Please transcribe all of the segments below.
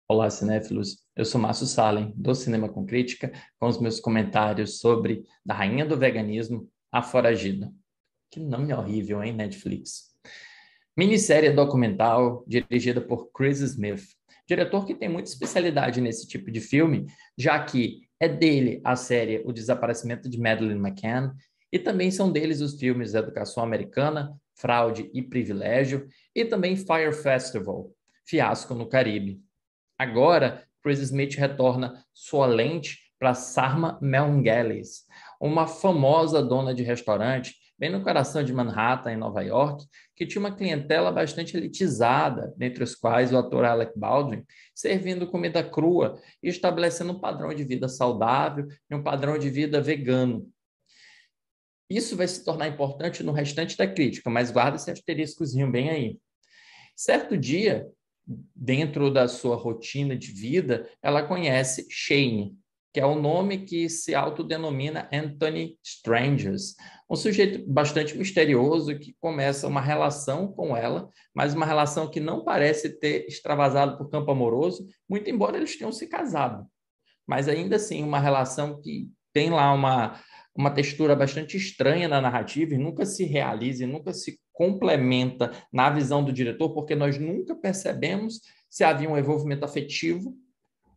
Olá, cinéfilos. Eu sou Márcio Salem, do Cinema com Crítica, com os meus comentários sobre Da Rainha do Veganismo, A Foragida. Que nome horrível, hein, Netflix? Minissérie documental dirigida por Chris Smith, diretor que tem muita especialidade nesse tipo de filme, já que é dele a série O Desaparecimento de Madeleine McCann, e também são deles os filmes Educação Americana, Fraude e Privilégio, e também Fire Festival, Fiasco no Caribe. Agora, Chris Smith retorna sua lente para Sarma Melngales, uma famosa dona de restaurante bem no coração de Manhattan, em Nova York, que tinha uma clientela bastante elitizada, dentre os quais o ator Alec Baldwin, servindo comida crua e estabelecendo um padrão de vida saudável e um padrão de vida vegano. Isso vai se tornar importante no restante da crítica, mas guarda esse asteriscozinho bem aí. Certo dia, dentro da sua rotina de vida, ela conhece Shane, que é o nome que se autodenomina Anthony Strangers, um sujeito bastante misterioso que começa uma relação com ela, mas uma relação que não parece ter extravasado por campo amoroso, muito embora eles tenham se casado. Mas ainda assim, uma relação que tem lá uma textura bastante estranha na narrativa e nunca se realiza, e nunca se complementa na visão do diretor, porque nós nunca percebemos se havia um envolvimento afetivo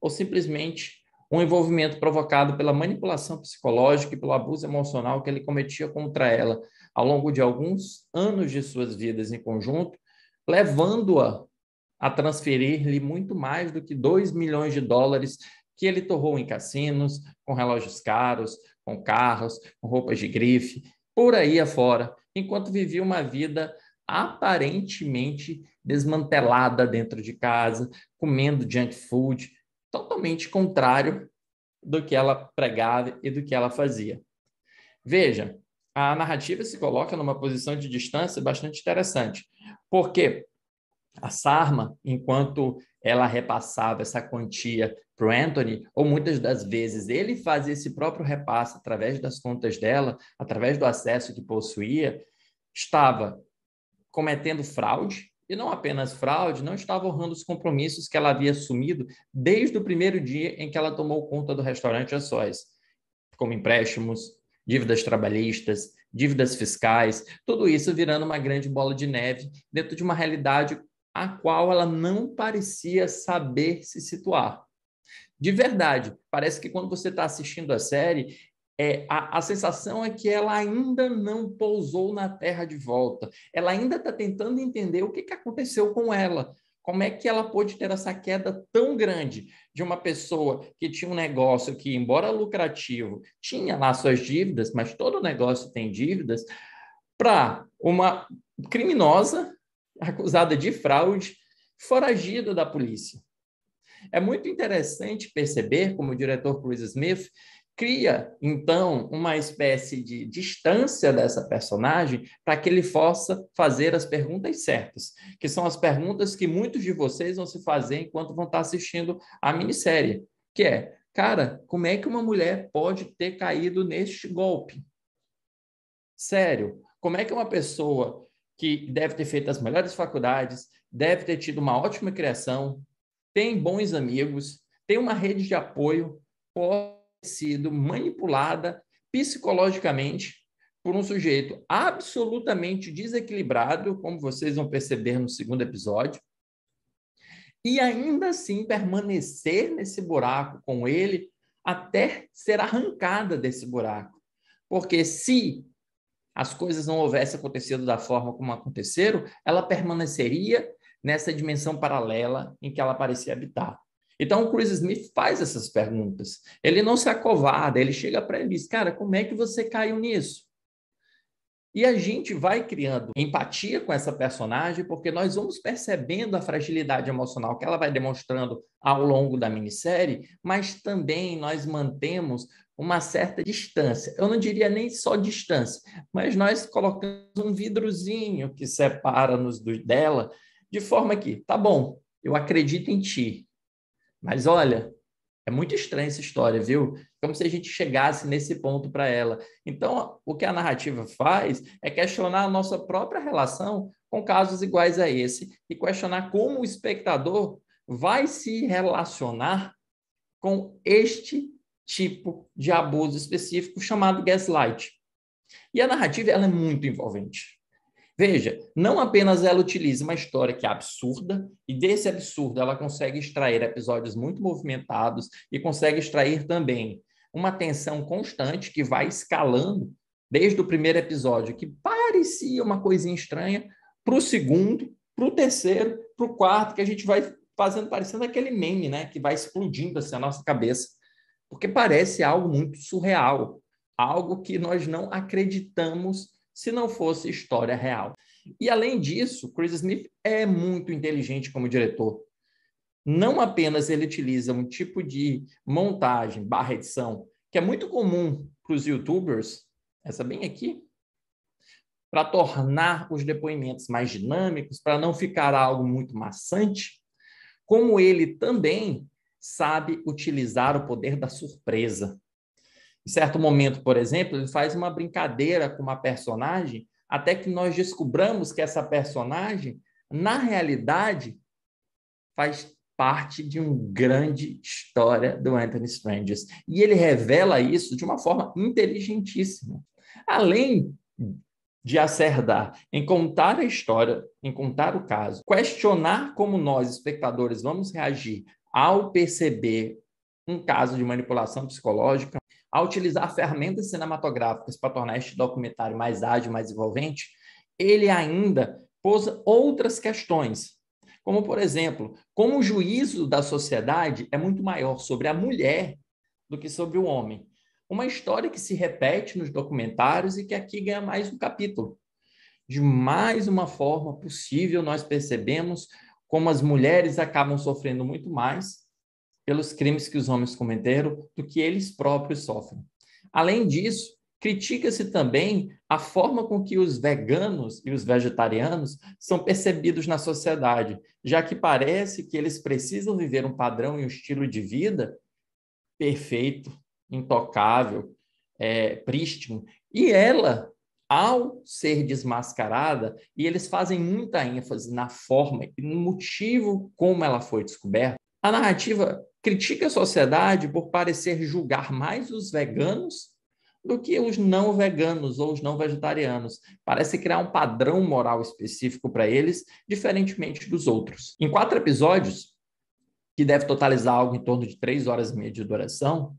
ou simplesmente um envolvimento provocado pela manipulação psicológica e pelo abuso emocional que ele cometia contra ela ao longo de alguns anos de suas vidas em conjunto, levando-a a transferir-lhe muito mais do que US$ 2 milhões que ele torrou em cassinos, com relógios caros, com carros, com roupas de grife, por aí afora, enquanto vivia uma vida aparentemente desmantelada dentro de casa, comendo junk food, totalmente contrário do que ela pregava e do que ela fazia. Veja, a narrativa se coloca numa posição de distância bastante interessante, porque a Sarma, enquanto ela repassava essa quantia para o Anthony, ou muitas das vezes ele fazia esse próprio repasse através das contas dela, através do acesso que possuía, estava cometendo fraude, e não apenas fraude, não estava honrando os compromissos que ela havia assumido desde o primeiro dia em que ela tomou conta do restaurante a sós, como empréstimos, dívidas trabalhistas, dívidas fiscais, tudo isso virando uma grande bola de neve dentro de uma realidade a qual ela não parecia saber se situar. De verdade, parece que quando você está assistindo a série, a sensação é que ela ainda não pousou na terra de volta. Ela ainda está tentando entender o que, que aconteceu com ela. Como é que ela pôde ter essa queda tão grande de uma pessoa que tinha um negócio que, embora lucrativo, tinha lá suas dívidas, mas todo negócio tem dívidas, para uma criminosa acusada de fraude, foragida da polícia. É muito interessante perceber como o diretor Chris Smith cria, então, uma espécie de distância dessa personagem para que ele possa fazer as perguntas certas, que são as perguntas que muitos de vocês vão se fazer enquanto vão estar assistindo a minissérie, que é, cara, como é que uma mulher pode ter caído neste golpe? Sério, como é que uma pessoa que deve ter feito as melhores faculdades, deve ter tido uma ótima criação, tem bons amigos, tem uma rede de apoio, pode ter sido manipulada psicologicamente por um sujeito absolutamente desequilibrado, como vocês vão perceber no segundo episódio, e ainda assim permanecer nesse buraco com ele até ser arrancada desse buraco. Porque se as coisas não houvessem acontecido da forma como aconteceram, ela permaneceria nessa dimensão paralela em que ela parecia habitar. Então, o Chris Smith faz essas perguntas. Ele não se acovarda, ele chega para ele e diz, cara, como é que você caiu nisso? E a gente vai criando empatia com essa personagem, porque nós vamos percebendo a fragilidade emocional que ela vai demonstrando ao longo da minissérie, mas também nós mantemos uma certa distância. Eu não diria nem só distância, mas nós colocamos um vidrozinho que separa-nos dela, de forma que, tá bom, eu acredito em ti, mas olha, é muito estranha essa história, viu? Como se a gente chegasse nesse ponto para ela. Então, o que a narrativa faz é questionar a nossa própria relação com casos iguais a esse e questionar como o espectador vai se relacionar com este tipo de abuso específico chamado gaslight. E a narrativa ela é muito envolvente. Veja, não apenas ela utiliza uma história que é absurda, e desse absurdo ela consegue extrair episódios muito movimentados e consegue extrair também uma tensão constante que vai escalando desde o primeiro episódio, que parecia uma coisinha estranha, para o segundo, para o terceiro, para o quarto, que a gente vai fazendo parecendo aquele meme, né, que vai explodindo assim a nossa cabeça, porque parece algo muito surreal, algo que nós não acreditamos se não fosse história real. E, além disso, Chris Smith é muito inteligente como diretor. Não apenas ele utiliza um tipo de montagem / edição, que é muito comum para os YouTubers, essa bem aqui, para tornar os depoimentos mais dinâmicos, para não ficar algo muito maçante, como ele também sabe utilizar o poder da surpresa. Em certo momento, por exemplo, ele faz uma brincadeira com uma personagem até que nós descobramos que essa personagem, na realidade, faz parte de uma grande história do Anthony Strangers. E ele revela isso de uma forma inteligentíssima. Além de acertar em contar a história, em contar o caso, questionar como nós, espectadores, vamos reagir ao perceber um caso de manipulação psicológica, ao utilizar ferramentas cinematográficas para tornar este documentário mais ágil, mais envolvente, ele ainda pôs outras questões, como, por exemplo, como o juízo da sociedade é muito maior sobre a mulher do que sobre o homem. Uma história que se repete nos documentários e que aqui ganha mais um capítulo. De mais uma forma possível, nós percebemos como as mulheres acabam sofrendo muito mais pelos crimes que os homens cometeram do que eles próprios sofrem. Além disso, critica-se também a forma com que os veganos e os vegetarianos são percebidos na sociedade, já que parece que eles precisam viver um padrão e um estilo de vida perfeito, intocável, prístino. E ela, ao ser desmascarada, e eles fazem muita ênfase na forma e no motivo como ela foi descoberta, a narrativa critica a sociedade por parecer julgar mais os veganos do que os não veganos ou os não vegetarianos. Parece criar um padrão moral específico para eles, diferentemente dos outros. Em 4 episódios, que deve totalizar algo em torno de 3 horas e meia de duração,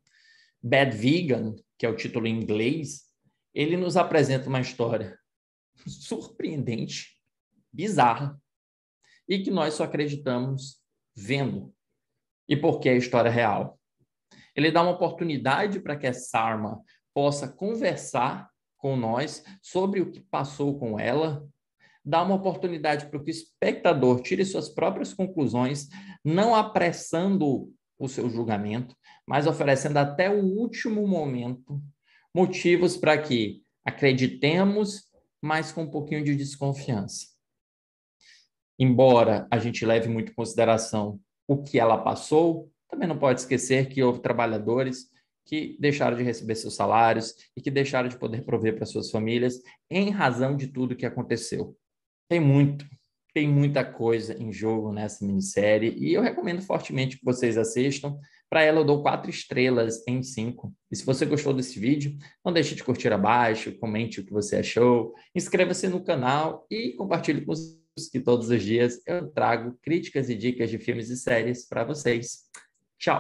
Bad Vegan, que é o título em inglês, ele nos apresenta uma história surpreendente, bizarra, e que nós só acreditamos vendo. E por que a história é real? Ele dá uma oportunidade para que a Sarma possa conversar com nós sobre o que passou com ela, dá uma oportunidade para que o espectador tire suas próprias conclusões, não apressando o seu julgamento, mas oferecendo até o último momento motivos para que acreditemos, mas com um pouquinho de desconfiança. Embora a gente leve muito em consideração o que ela passou, também não pode esquecer que houve trabalhadores que deixaram de receber seus salários e que deixaram de poder prover para suas famílias em razão de tudo que aconteceu. Tem muita coisa em jogo nessa minissérie e eu recomendo fortemente que vocês assistam. Para ela eu dou 4 estrelas em 5. E se você gostou desse vídeo, não deixe de curtir abaixo, comente o que você achou, inscreva-se no canal e compartilhe com os que todos os dias eu trago críticas e dicas de filmes e séries para vocês. Tchau!